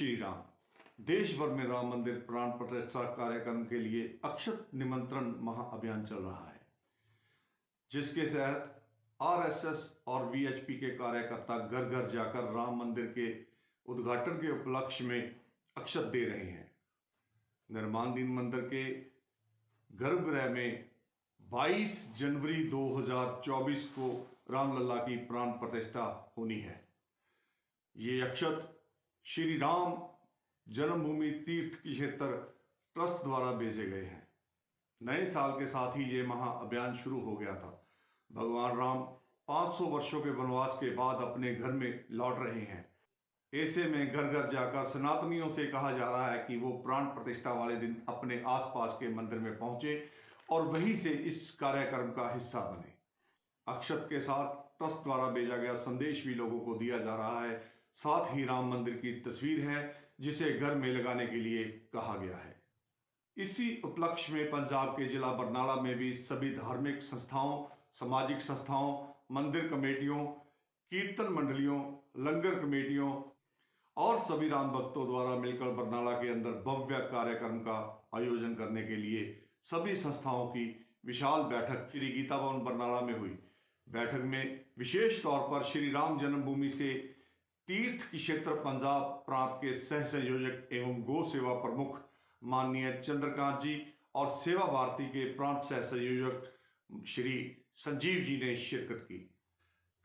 श्री राम। देश भर में राम मंदिर प्राण प्रतिष्ठा कार्यक्रम के लिए अक्षत निमंत्रण महाअभियान चल रहा है, जिसके तहत आरएसएस और वीएचपी के कार्यकर्ता घर घर जाकर राम मंदिर के उद्घाटन के उपलक्ष्य में अक्षत दे रहे हैं। निर्माणाधीन मंदिर के गर्भगृह में 22 जनवरी 2024 को रामलला की प्राण प्रतिष्ठा होनी है। ये अक्षत श्री राम जन्मभूमि तीर्थ क्षेत्र ट्रस्ट द्वारा भेजे गए हैं। नए साल के साथ ही ये महाअभियान शुरू हो गया था। भगवान राम 500 वर्षों के वनवास के बाद अपने घर में लौट रहे हैं। ऐसे में घर घर जाकर सनातनियों से कहा जा रहा है कि वो प्राण प्रतिष्ठा वाले दिन अपने आसपास के मंदिर में पहुंचे और वहीं से इस कार्यक्रम का हिस्सा बने। अक्षत के साथ ट्रस्ट द्वारा भेजा गया संदेश भी लोगों को दिया जा रहा है। साथ ही राम मंदिर की तस्वीर है जिसे घर में लगाने के लिए कहा गया है। इसी उपलक्ष्य में पंजाब के जिला बरनाला में भी सभी धार्मिक संस्थाओं, सामाजिक संस्थाओं, मंदिर कमेटियों, कीर्तन मंडलियों, लंगर कमेटियों और सभी राम भक्तों द्वारा मिलकर बरनाला के अंदर भव्य कार्यक्रम का आयोजन करने के लिए सभी संस्थाओं की विशाल बैठक श्री गीता भवन बरनाला में हुई। बैठक में विशेष तौर पर श्री राम जन्मभूमि से तीर्थ क्षेत्र पंजाब प्रांत के सह संयोजक एवं गौ सेवा प्रमुख माननीय चंद्रकांत जी और सेवा भारती के प्रांत सह संयोजक श्री संजीव जी ने शिरकत की।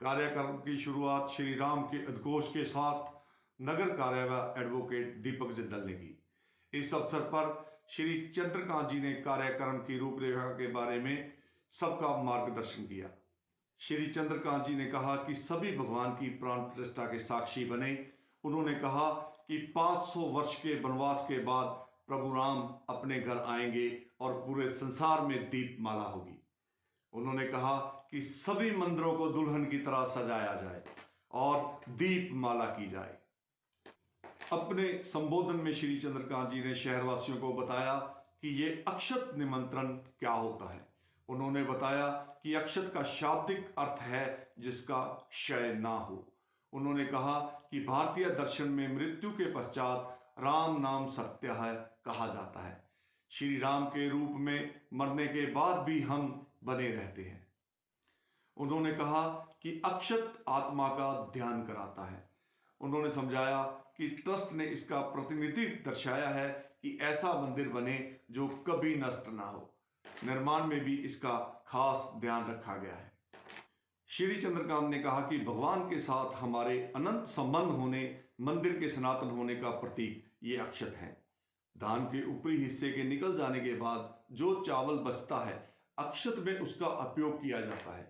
कार्यक्रम की शुरुआत श्री राम के उद्घोष के साथ नगर कार्यवाह एडवोकेट दीपक जिंदल ने की। इस अवसर पर श्री चंद्रकांत जी ने कार्यक्रम की रूपरेखा के बारे में सबका मार्गदर्शन किया। श्री चंद्रकांत जी ने कहा कि सभी भगवान की प्राण प्रतिष्ठा के साक्षी बने। उन्होंने कहा कि 500 वर्ष के वनवास के बाद प्रभु राम अपने घर आएंगे और पूरे संसार में दीपमाला होगी। उन्होंने कहा कि सभी मंदिरों को दुल्हन की तरह सजाया जाए और दीपमाला की जाए। अपने संबोधन में श्री चंद्रकांत जी ने शहरवासियों को बताया कि ये अक्षत निमंत्रण क्या होता है। उन्होंने बताया कि अक्षत का शाब्दिक अर्थ है जिसका क्षय ना हो। उन्होंने कहा कि भारतीय दर्शन में मृत्यु के पश्चात राम नाम सत्य है कहा जाता है। श्री राम के रूप में मरने के बाद भी हम बने रहते हैं। उन्होंने कहा कि अक्षत आत्मा का ध्यान कराता है। उन्होंने समझाया कि ट्रस्ट ने इसका प्रतिनिधित्व दर्शाया है कि ऐसा मंदिर बने जो कभी नष्ट ना हो। निर्माण में भी इसका खास ध्यान रखा गया है। श्री चंद्रकांत ने कहा कि भगवान के साथ हमारे अनंत संबंध होने, मंदिर के सनातन होने का प्रतीक ये अक्षत है। धान के ऊपरी हिस्से के निकल जाने के बाद जो चावल बचता है, अक्षत में उसका उपयोग किया जाता है।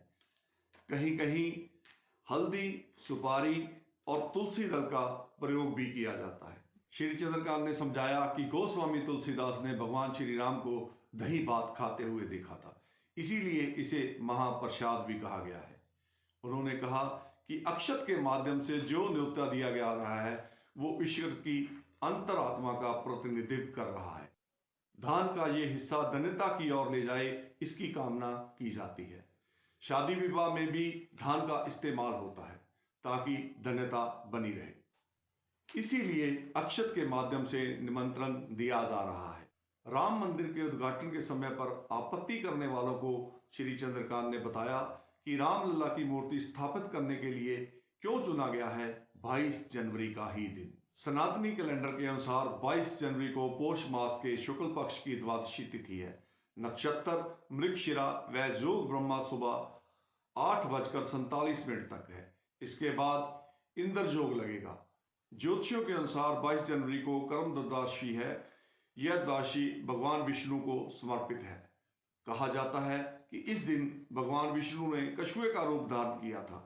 कहीं कहीं हल्दी, सुपारी और तुलसी दल का प्रयोग भी किया जाता है। श्री चंद्रकांत ने समझाया कि गोस्वामी तुलसीदास ने भगवान श्री राम को दही भात खाते हुए देखा था, इसीलिए इसे महाप्रसाद भी कहा गया है। उन्होंने कहा कि अक्षत के माध्यम से जो न्योता दिया जा रहा है वो ईश्वर की अंतरात्मा का प्रतिनिधित्व कर रहा है। धान का ये हिस्सा धन्यता की ओर ले जाए, इसकी कामना की जाती है। शादी विवाह में भी धान का इस्तेमाल होता है ताकि धन्यता बनी रहे। इसीलिए अक्षत के माध्यम से निमंत्रण दिया जा रहा है। राम मंदिर के उद्घाटन के समय पर आपत्ति करने वालों को श्री चंद्रकांत ने बताया कि रामलला की मूर्ति स्थापित करने के लिए क्यों चुना गया है 22 जनवरी का ही दिन। सनातनी कैलेंडर के अनुसार 22 जनवरी को पोष मास के शुक्ल पक्ष की द्वादशी तिथि है। नक्षत्र मृगशिरा व जोग ब्रह्मा सुबह 8:47 तक है। इसके बाद इंद्र जोग लगेगा। ज्योतिषियों के अनुसार 22 जनवरी को कर्म द्वादशी है। यह द्वादशी भगवान विष्णु को समर्पित है। कहा जाता है कि इस दिन भगवान विष्णु ने कछुए का रूप धारण किया था।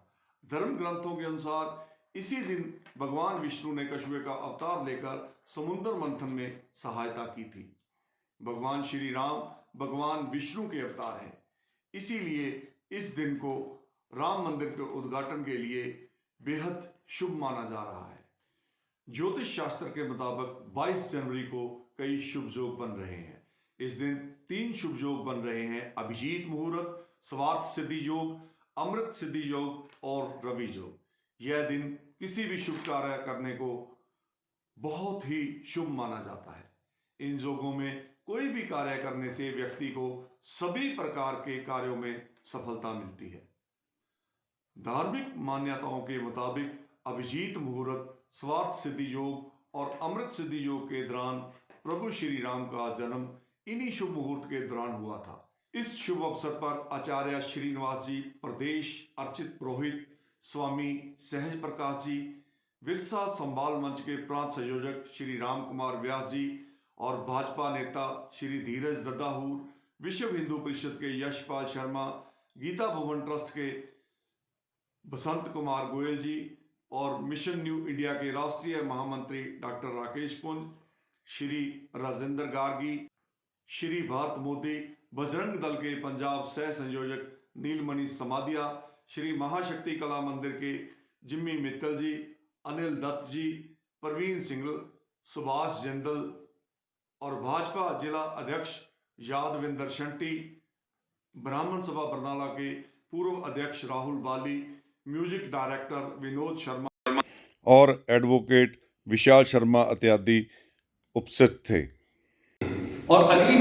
धर्म ग्रंथों के अनुसार इसी दिन भगवान विष्णु ने कछुए का अवतार लेकर समुद्र मंथन में सहायता की थी। भगवान श्री राम भगवान विष्णु के अवतार हैं, इसीलिए इस दिन को राम मंदिर के उद्घाटन के लिए बेहद शुभ माना जा रहा है। ज्योतिष शास्त्र के मुताबिक 22 जनवरी को कई शुभ योग बन रहे हैं। इस दिन 3 शुभ योग बन रहे हैं: अभिजीत मुहूर्त, स्वार्थ सिद्धि योग, अमृत सिद्धि योग और रवि योग। यह दिन किसी भी शुभ कार्य करने को बहुत ही शुभ माना जाता है। इन योगों में कोई भी कार्य करने से व्यक्ति को सभी प्रकार के कार्यों में सफलता मिलती है। धार्मिक मान्यताओं के मुताबिक अभिजीत मुहूर्त, स्वार्थ सिद्धि योग और अमृत सिद्धि योग के दौरान प्रभु श्री राम का जन्म इन्हीं शुभ मुहूर्त के दौरान हुआ था। इस शुभ अवसर पर आचार्य श्रीनिवास जी, प्रदेश अर्चित पुरोहित स्वामी सहज प्रकाश जी, विरसा संभाल मंच के प्रांत संयोजक श्री राम कुमार व्यास जी और भाजपा नेता श्री धीरज दद्दाहूर, विश्व हिंदू परिषद के यशपाल शर्मा, गीता भवन ट्रस्ट के बसंत कुमार गोयल जी और मिशन न्यू इंडिया के राष्ट्रीय महामंत्री डॉक्टर राकेश पुंज, श्री राजेंद्र गार्गी, श्री भारत मोदी, बजरंग दल के पंजाब सह संयोजक नीलमणि समादिया, श्री महाशक्ति कला मंदिर के जिम्मी मित्तल जी, अनिल दत्त जी, प्रवीण सिंगल, सुभाष जिंदल और भाजपा जिला अध्यक्ष यादविंदर शंटी, ब्राह्मण सभा बरनाला के पूर्व अध्यक्ष राहुल बाली, म्यूजिक डायरेक्टर विनोद शर्मा और एडवोकेट विशाल शर्मा इत्यादि उपस्थित थे। और अगली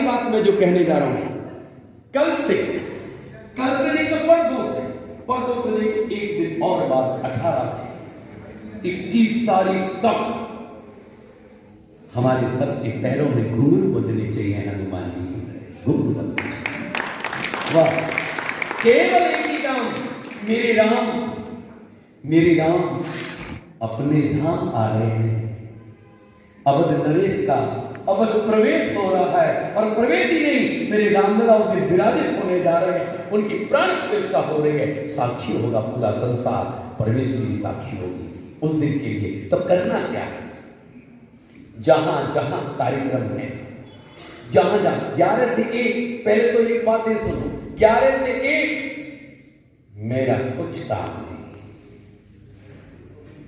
बात मैं जो कहने जा रहा हूं, कल से नहीं तो परसों से लेकर एक दिन और बाद 18 से 21 तारीख तक हमारे सबके पैरों में घुंघरू बंधने चाहिए हनुमान जी की तरह, घुंघरू बंधने। वाह, केवल एक ही काम, मेरे राम अपने धाम आ रहे हैं। अवध नरेश का अवध प्रवेश हो रहा है, और प्रवेश ही नहीं, मेरे रामलला के विराजित होने जा रहे हैं, उनकी प्राण प्रतिष्ठा हो रही है। साक्षी होगा पूरा संसार, प्रवेश की साक्षी होगी उस दिन के लिए। तो करना क्या है, जहां जहां कार्यक्रम है, जहां 11 से 1, पहले तो एक बात सुनो, 11 से 1 मेरा कुछ काम नहीं,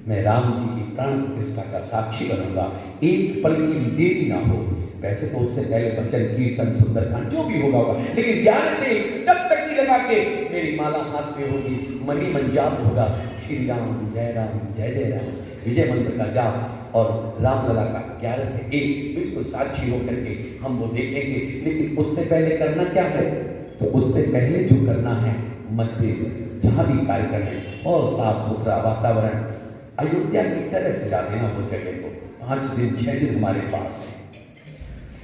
मैं राम जी की प्राण प्रतिष्ठा का साक्षी बनूंगा, एक पल की भी देरी ना हो। वैसे तो उससे पहले भजन कीर्तन सुंदरकांड जो भी होगा, लेकिन 11 से तब तक ही लगा के मेरी माला हाथ में होगी, मनी मन जाप होगा, श्री राम जय जय राम, विजय मंत्र का जाप और रामलला का 11 से 1 बिल्कुल साक्षी होकर के हम वो देखेंगे। लेकिन उससे पहले करना क्या है, तो उससे पहले जो करना है, मंदिर जहाँ भी कार्यक्रम है और साफ सुथरा वातावरण, अयोध्या की तरह सजा देना वो जगह को। 5 दिन 6 दिन हमारे पास है,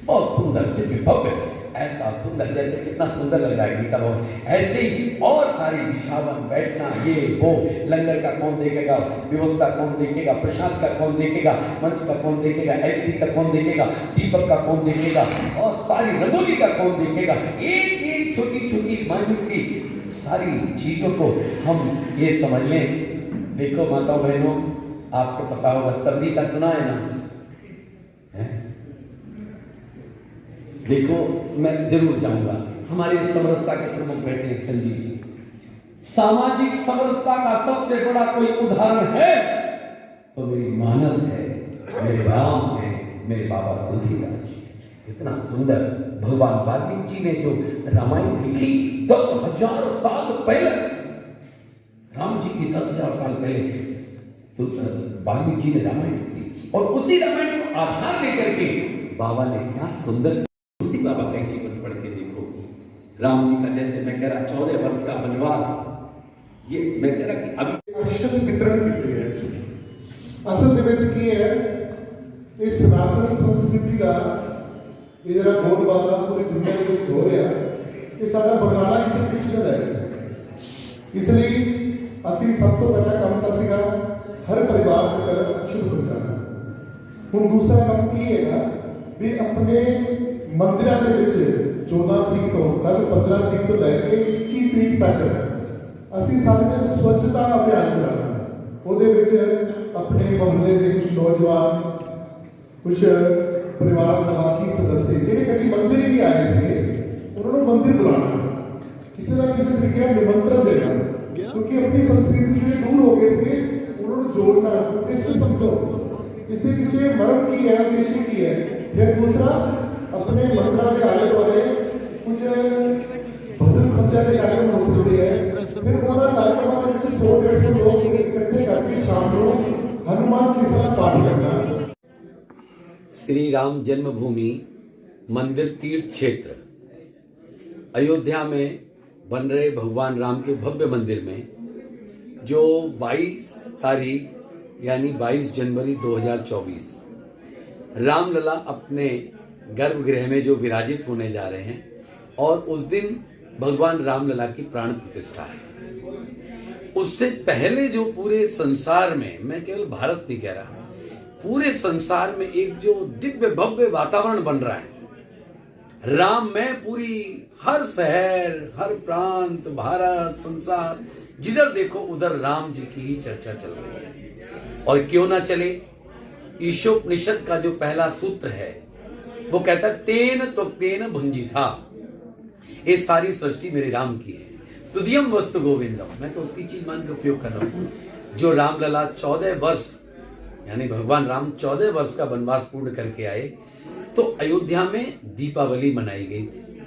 बहुत सुंदर, दिव्य भव्य, ऐसा सुंदर, जैसे कितना सुंदर लग रहा है गीता भवन, ऐसे ही और सारी बिछावन, बैठना, ये वो, लंगर का कौन देखेगा, व्यवस्था कौन देखेगा, प्रसाद का कौन देखेगा, मंच का कौन देखेगा, एलईडी का कौन देखेगा, दीपक का कौन देखेगा, और सारी रंगोली का कौन देखेगा, एक एक छोटी छोटी मानवीय सारी चीजों को हम ये समझ लें। देखो माताओं बहनों, आपको पता होगा, सभी का सुना है ना, देखो मैं जरूर जाऊंगा, हमारे समरसता के प्रमुख बैठे हैं संजीव जी। सामाजिक समरसता का सबसे बड़ा कोई उदाहरण है तो मेरी मानस है, मेरे राम है, मेरे बाबा तुलसीदास जी। इतना सुंदर भगवान वाल्मीकि जी ने जो रामायण लिखी 10,000 साल पहले, राम जी की 10,000 साल पहले तो वाल्मीकि जी ने रामायण लिखी, और उसी रामायण को आधार लेकर के बाबा ने क्या सुंदर, उसी बाबा का जीवन पढ़ के देखो। राम जी का, जैसे मैं कह रहा 14 वर्ष का वनवास, ये मैं कह रहा कि अभी अक्षत वितरण की है। असल ਦੇ ਵਿੱਚ ਕੀ ਹੈ, ਇਹ ਸਨਾਤਨ ਸੰਸਕ੍ਰਿਤੀ ਦਾ ਇਹ ਜਿਹੜਾ ਬੋਲਬਾਲਾ ਪੂਰੀ ਦੁਨੀਆ ਦੇ ਵਿੱਚ ਹੋ ਰਿਹਾ, ਇਹ ਸਾਡਾ ਬਰਨਾਲਾ ਕਿਤੇ ਪਿੱਛੇ ਰਹਿ ਗਿਆ। ਇਸ ਲਈ ਅਸੀਂ ਸਭ ਤੋਂ ਪਹਿਲਾ ਕੰਮ ਤਾਂ ਸੀਗਾ ਹਰ ਪਰਿਵਾਰ ਦੇ ਘਰ ਅਕਸ਼ਤ ਪਹੁੰਚਾਉਣਾ। ਹੁਣ ਦੂਸਰਾ ਕੰਮ ਕੀ ਹੈਗਾ ਵੀ ਆਪਣੇ ਮੰਦਿਰਾਂ ਦੇ ਵਿੱਚ 14 ਤਰੀਕ ਤੋਂ ਕੱਲ 15 ਤਰੀਕ ਤੋਂ ਲੈ ਕੇ 21 ਤਰੀਕ ਤੱਕ ਅਸੀਂ ਸਾਰੇ ਸਵੱਛਤਾ ਅਭਿਆਨ ਚਲਾਉਣਾ। ਉਹਦੇ ਵਿੱਚ ਆਪਣੇ ਮੁਹੱਲੇ ਦੇ ਕੁਝ ਨੌਜਵਾਨ, ਕੁਝ ਪਰਿਵਾਰ ਦੇ ਬਾਕੀ ਸਦस्य ਜਿਹੜੇ ਕਦੀ ਮੰਦਿਰ ਹੀ ਨਹੀਂ ਆਏ ਸੀਗੇ, ਉਹਨਾਂ ਨੂੰ ਮੰਦਿਰ ਬੁਲਾਉਣਾ, ਕਿਸੇ ਨਾ ਕਿਸੇ ਤਰੀਕੇ ਨਾਲ ਨਿਮੰਤਰਣ ਦੇਣਾ, ਕਿਉਂਕਿ ਆਪਣੀ ਸੰਸਕ੍ਰਿਤੀ ਜਿਹੜੇ ਦੂਰ ਹੋ ਗਏ ਸੀਗੇ ਉਹਨਾਂ ਨੂੰ ਜੋੜਨਾ। ਇਸ ਨੂੰ ਸਮਝੋ, ਇਸ ਦੇ ਪਿੱਛੇ ਮਰਮ ਕੀ ਹੈ, ਉਦੇਸ਼ ਕੀ ਹੈ। ਫਿਰ ਦੂਸਰਾ, अपने मंदिरों के आले द्वारे कुछ भजन संध्या के कार्यक्रम हो सकते हैं। फिर उन्होंने कार्यक्रमों के 100-150 लोग इकट्ठे करके शाम को हनुमान चालीसा का पाठ करना। श्री राम जन्मभूमि मंदिर तीर्थ क्षेत्र अयोध्या में बन रहे भगवान राम के भव्य मंदिर में जो 22 तारीख यानी 22 जनवरी 2024 रामलला अपने गर्भगृह में जो विराजित होने जा रहे हैं और उस दिन भगवान रामलला की प्राण प्रतिष्ठा है। उससे पहले जो पूरे संसार में, मैं केवल भारत नहीं कह रहा, पूरे संसार में एक जो दिव्य भव्य वातावरण बन रहा है राम में, पूरी हर शहर, हर प्रांत, भारत, संसार, जिधर देखो उधर राम जी की ही चर्चा चल रही है। और क्यों ना चले, ईशोपनिषद का जो पहला सूत्र है वो कहता है तेन तो तेन भुंजी था, ये सारी सृष्टि मेरे राम की है, तुदियम वस्तु गोविंदम, मैं तो उसकी चीज मान के उपयोग कर रहा हूं। जो रामलला 14 वर्ष यानी भगवान राम 14 वर्ष का वनवास पूर्ण करके आए तो अयोध्या में दीपावली मनाई गई थी,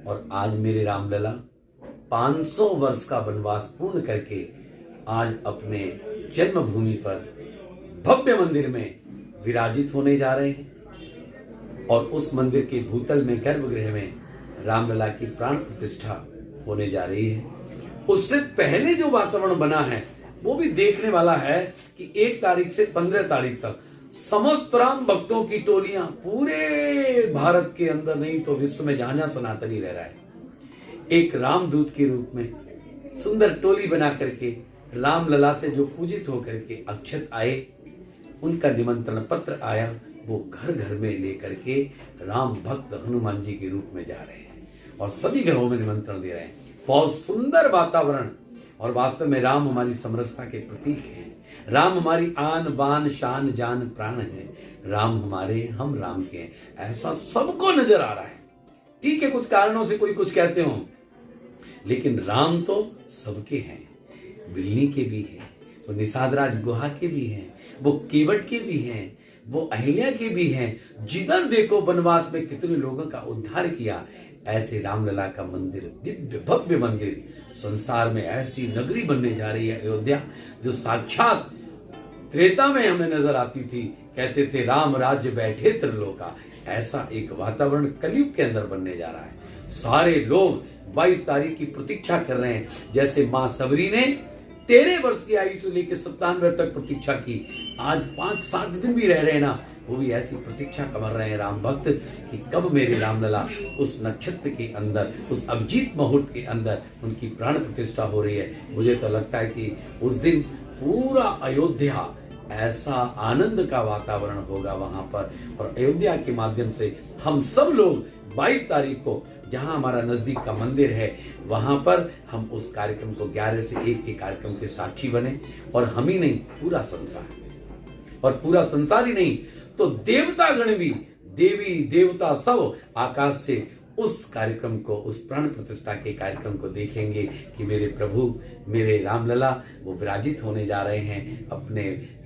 और आज मेरे रामलला 500 वर्ष का वनवास पूर्ण करके आज अपने जन्मभूमि पर भव्य मंदिर में विराजित होने जा रहे हैं। और उस मंदिर के भूतल में, गर्भगृह में रामलला की प्राण प्रतिष्ठा होने जा रही है। उससे पहले जो वातावरण बना है वो भी देखने वाला है कि 1 तारीख से 15 तारीख तक समस्त राम भक्तों की टोलियां पूरे भारत के अंदर नहीं तो विश्व में जहां सनातनी रह रहा है, एक रामदूत के रूप में सुंदर टोली बना करके रामलला से जो पूजित होकर के अक्षत आए, उनका निमंत्रण पत्र आया, वो घर घर में लेकर के राम भक्त हनुमान जी के रूप में जा रहे हैं और सभी घरों में निमंत्रण दे रहे हैं। बहुत सुंदर वातावरण, और वास्तव में राम हमारी समरसता के प्रतीक है, राम हमारी आन बान शान जान प्राण है, राम हमारे, हम राम के हैं, ऐसा सबको नजर आ रहा है। ठीक है, कुछ कारणों से कोई कुछ कहते हो, लेकिन राम तो सबके हैं, बिल्ली के भी हैं, वो निषादराज गुहा के भी हैं, वो केवट के भी हैं, वो अहिल्या के भी हैं। जिधर देखो वनवास में कितने लोगों का उद्धार किया। ऐसे रामलला का मंदिर, दिव्य भव्य मंदिर, संसार में ऐसी नगरी बनने जा रही है अयोध्या, जो साक्षात त्रेता में हमें नजर आती थी, कहते थे राम राज्य बैठे त्रिलोका, ऐसा एक वातावरण कलयुग के अंदर बनने जा रहा है। सारे लोग 22 तारीख की प्रतीक्षा कर रहे हैं, जैसे मां सबरी ने 13 वर्ष की आयु से लेकर 97 तक प्रतीक्षा की, आज 5-7 दिन भी रह रहे हैं ना, वो भी ऐसी प्रतीक्षा कर रहे हैं राम भक्त कि कब मेरे रामलला उस नक्षत्र के अंदर, उस अभिजीत मुहूर्त के अंदर उनकी प्राण प्रतिष्ठा हो रही है। मुझे तो लगता है कि उस दिन पूरा अयोध्या ऐसा आनंद का वातावरण होगा वहां पर, और अयोध्या के माध्यम से हम सब लोग 22 तारीख को जहां हमारा नजदीक का मंदिर है वहां पर हम उस कार्यक्रम को 11 से 1 के कार्यक्रम के साक्षी बने। और हम ही नहीं, पूरा संसार, और पूरा संसार ही नहीं तो देवता गण भी, देवी देवता सब आकाश से उस कार्यक्रम को, उस प्राण प्रतिष्ठा के कार्यक्रम को देखेंगे कि मेरे प्रभु, मेरे रामलला वो विराजित होने जा रहे हैं अपने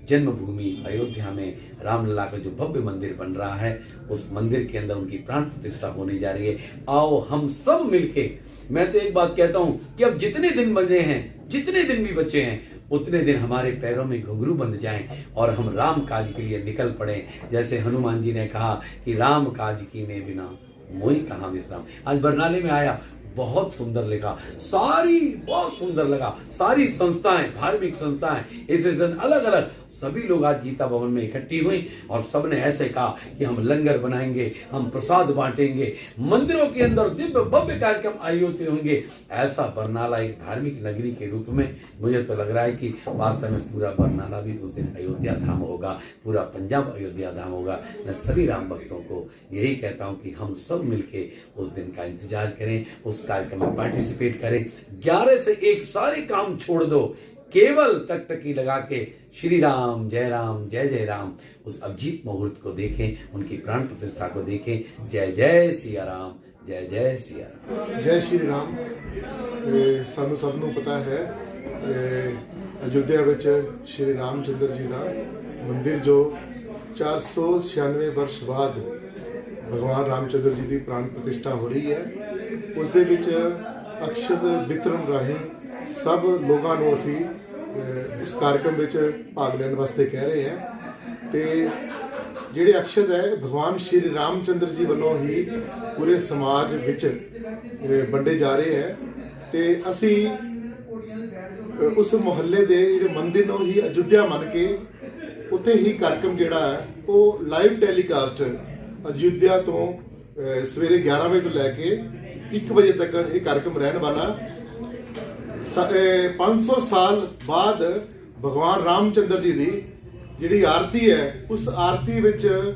जन्मभूमि अयोध्या में। रामलला का जो भव्य मंदिर बन रहा है, उस मंदिर के अंदर उनकी प्राण प्रतिष्ठा होने जा रही है। आओ हम सब मिलके, मैं तो एक बात कहता हूं कि अब जितने दिन बचे हैं, जितने दिन भी बचे हैं, उतने दिन हमारे पैरों में घुंघरू बंध जाएं और हम राम काज के लिए निकल पड़े। जैसे हनुमान जी ने कहा कि राम काज कीने बिना मोई कहाँ विश्राम। आज बरनाले में आया, बहुत सुंदर लिखा, सारी बहुत सुंदर लगा, सारी संस्थाएं, धार्मिक संस्थाएं, एसोसिएशन अलग अलग, सभी लोग आज गीता भवन में इकट्ठी हुई और सबने ऐसे कहा कि हम लंगर बनाएंगे, हम प्रसाद बांटेंगे, मंदिरों के अंदर दिव्य भव्य कार्यक्रम आयोजित होंगे। ऐसा बरनाला एक धार्मिक नगरी के रूप में मुझे तो लग रहा है कि वास्तव में पूरा बरनाला भी उस दिन अयोध्या धाम होगा, पूरा पंजाब अयोध्या धाम होगा। मैं सभी राम भक्तों को यही कहता हूं कि हम सब मिलके उस दिन का इंतजार करें, उस कार्यक्रम में पार्टिसिपेट करें। 11 से 1 सारे काम छोड़ दो, केवल टकटकी लगा के श्री राम जय राम उस अभिजीत मुहूर्त को देखें, उनकी प्राण प्रतिष्ठा को देखें। जय जय सिया राम, जय जय सिया राम। जय श्री राम। ਸਾਨੂੰ ਸਭ ਨੂੰ ਪਤਾ ਹੈ ਅਯੁੱਧਿਆ ਵਿੱਚ ਸ਼੍ਰੀ ਰਾਮਚੰਦਰ ਜੀ ਦਾ ਮੰਦਿਰ ਜੋ 496 वर्ष बाद भगवान रामचंद्र जी की प्राण प्रतिष्ठा हो रही है, उस दे विच अक्षत वितरण राही सब लोगों को असी ਉਸ कार्यक्रम ਵਿੱਚ ਭਾਗ ਲੈਣ ਵਾਸਤੇ ਕਹਿ ਰਹੇ ਹੈ ਤੇ ਜਿਹੜੇ ਅਕਸ਼ਤ ਹੈ ਭਗਵਾਨ ਸ਼੍ਰੀ ਰਾਮਚੰਦਰ ਜੀ ਵੱਲੋਂ ਹੀ ਪੂਰੇ ਸਮਾਜ ਵਿੱਚ ਵੰਡੇ ਜਾ ਰਹੇ ਹੈ ਤੇ ਅਸੀਂ ਉਸ ਮੁਹੱਲੇ ਦੇ ਜਿਹੜੇ ਮੰਦਿਰ ਨੂੰ ਹੀ ਅਯੁੱਧਿਆ ਮੰਨ ਕੇ ਉੱਥੇ ਹੀ कार्यक्रम ਜਿਹੜਾ ਹੈ ਉਹ ਲਾਈਵ ਟੈਲੀਕਾਸਟ ਅਯੁੱਧਿਆ ਤੋਂ ਸਵੇਰੇ 11 ਵਜੇ ਤੋਂ ਲੈ ਕੇ 1 ਵਜੇ ਤੱਕ ਇਹ कार्यक्रम ਰਹਿਣ ਵਾਲਾ 500 ਸਾਲ ਬਾਅਦ ਭਗਵਾਨ ਰਾਮਚੰਦਰ ਜੀ ਦੀ ਜਿਹੜੀ ਆਰਤੀ ਹੈ ਉਸ ਆਰਤੀ ਵਿੱਚ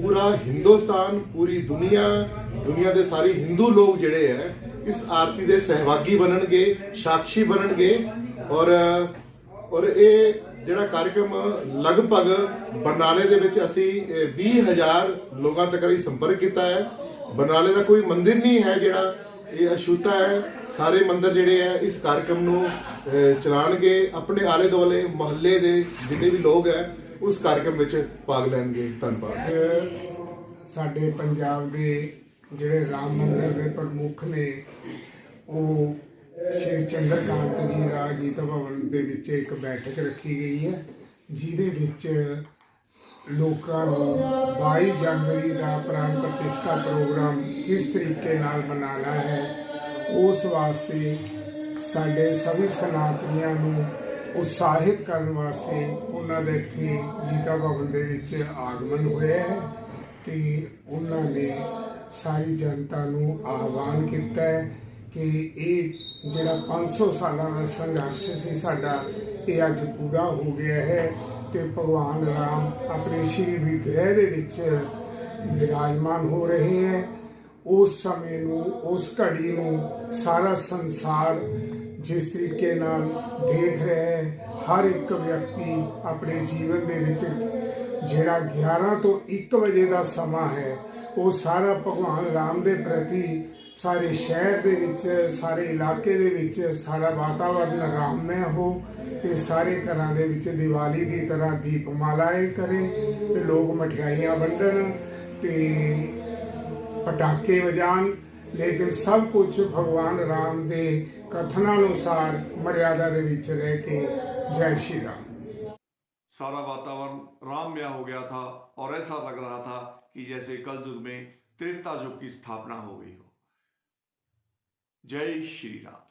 ਪੂਰਾ ਹਿੰਦੁਸਤਾਨ ਪੂਰੀ ਦੁਨੀਆ ਦੇ ਸਾਰੇ ਹਿੰਦੂ ਲੋਕ ਜਿਹੜੇ ਹੈ ਇਸ ਆਰਤੀ ਦੇ ਸਹਿਭਾਗੀ ਬਣਨਗੇ ਸਾਖੀ ਬਣਨਗੇ ਔਰ ਇਹ ਜਿਹੜਾ कार्यक्रम ਲਗਭਗ ਬਰਨਾਲੇ ਦੇ ਵਿੱਚ ਅਸੀਂ 20,000 ਲੋਕਾਂ ਤੱਕ ਅਸੀਂ ਸੰਪਰਕ ਕੀਤਾ ਹੈ। ਬਰਨਾਲੇ ਦਾ ਕੋਈ ਮੰਦਿਰ ਨਹੀਂ ਹੈ ਜਿਹੜਾ ਇਹ ਅਛੂਤਾ ਹੈ। ਸਾਰੇ ਮੰਦਿਰ ਜਿਹੜੇ ਹੈ ਇਸ कार्यक्रम ਨੂੰ ਚਲਾਣਗੇ ਆਪਣੇ ਆਲੇ ਦੁਆਲੇ ਮੁਹੱਲੇ ਦੇ ਜਿੰਨੇ ਵੀ ਲੋਕ ਹੈ ਉਸ कार्यक्रम ਵਿੱਚ ਭਾਗ ਲੈਣਗੇ। ਧੰਨਵਾਦ। ਸਾਡੇ ਪੰਜਾਬ ਦੇ ਜਿਹੜੇ ਰਾਮ ਮੰਦਿਰ ਦੇ ਪ੍ਰਮੁੱਖ ਨੇ ਉਹ ਸ਼੍ਰੀ ਚੰਦਰਕਾਂਤ ਜੀ ਰਾਜਗੀਤ ਭਵਨ ਦੇ ਵਿੱਚ ਇੱਕ ਬੈਠਕ ਰੱਖੀ ਗਈ ਹੈ ਜਿਹਦੇ ਵਿੱਚ ਲੋਕਾਂ ਨੂੰ 22 ਜਨਵਰੀ ਦਾ ਪ੍ਰਾਣ ਪ੍ਰਤਿਸ਼ਠਾ ਪ੍ਰੋਗਰਾਮ ਕਿਸ ਤਰੀਕੇ ਨਾਲ ਮਨਾਉਣਾ ਹੈ ਉਸ ਵਾਸਤੇ ਸਾਡੇ ਸਭੀ ਸਨਾਤਨੀਆਂ ਨੂੰ ਉਤਸ਼ਾਹਿਤ ਕਰਨ ਵਾਸਤੇ ਉਹਨਾਂ ਦੇ ਇੱਥੇ ਗੀਤਾ ਭਵਨ ਦੇ ਵਿੱਚ ਆਗਮਨ ਹੋਇਆ ਹੈ ਤੇ ਉਹਨਾਂ ਨੇ ਸਾਰੀ ਜਨਤਾ ਨੂੰ ਆਹਵਾਨ ਕੀਤਾ ਹੈ ਕਿ ਇਹ ਜਿਹੜਾ 500 ਸਾਲਾਂ ਦਾ ਸੰਘਰਸ਼ ਸੀ ਸਾਡਾ ਇਹ ਅੱਜ ਪੂਰਾ ਹੋ ਗਿਆ ਹੈ ਤੇ ਭਗਵਾਨ ਰਾਮ ਆਪਣੇ ਸ਼੍ਰੀ ਵਿਗ੍ਰਹਿ ਦੇ ਵਿੱਚ ਵਿਰਾਜਮਾਨ ਹੋ ਰਹੇ ਹੈ। ਉਸ ਸਮੇਂ ਨੂੰ ਉਸ ਘੜੀ ਨੂੰ ਸਾਰਾ ਸੰਸਾਰ ਜਿਸ ਤਰੀਕੇ ਨਾਲ ਦੇਖ ਰਿਹਾ ਹੈ ਹਰ ਇੱਕ ਵਿਅਕਤੀ ਆਪਣੇ ਜੀਵਨ ਦੇ ਵਿੱਚ ਜਿਹੜਾ 11 ਤੋਂ 1 ਵਜੇ ਦਾ ਸਮਾਂ ਹੈ ਉਹ ਸਾਰਾ ਭਗਵਾਨ ਰਾਮ ਦੇ ਪ੍ਰਤੀ ਸਾਰੇ ਸ਼ਹਿਰ ਦੇ ਵਿੱਚ ਸਾਰੇ ਇਲਾਕੇ ਦੇ ਵਿੱਚ ਸਾਰਾ ਵਾਤਾਵਰਨ ਰਾਮਮय ਹੋ ਤੇ ਸਾਰੇ ਘਰਾਂ ਦੇ ਵਿੱਚ ਦੀਵਾਲੀ ਦੀ ਤਰ੍ਹਾਂ ਦੀਪਮਾਲਾएं ਕਰੇ ਤੇ ਲੋਕ ਮਠਿਆਈਆਂ ਵੰਡਣ ਤੇ ਪਟਾਕੇ ਵਜਾਣ ਲੇਕਿਨ ਸਭ ਕੁਝ ਭਗਵਾਨ ਰਾਮ ਦੇ ਕਥਨਾਂ ਅਨੁਸਾਰ ਮਰਿਆਦਾ ਦੇ ਵਿੱਚ ਰਹਿ ਕੇ ਜੈ श्री राम। सारा वातावरण राममय हो गया था और ऐसा लग रहा था कि जैसे कल युग में त्रेता युग की स्थापना हो गई हो। जय श्री राम।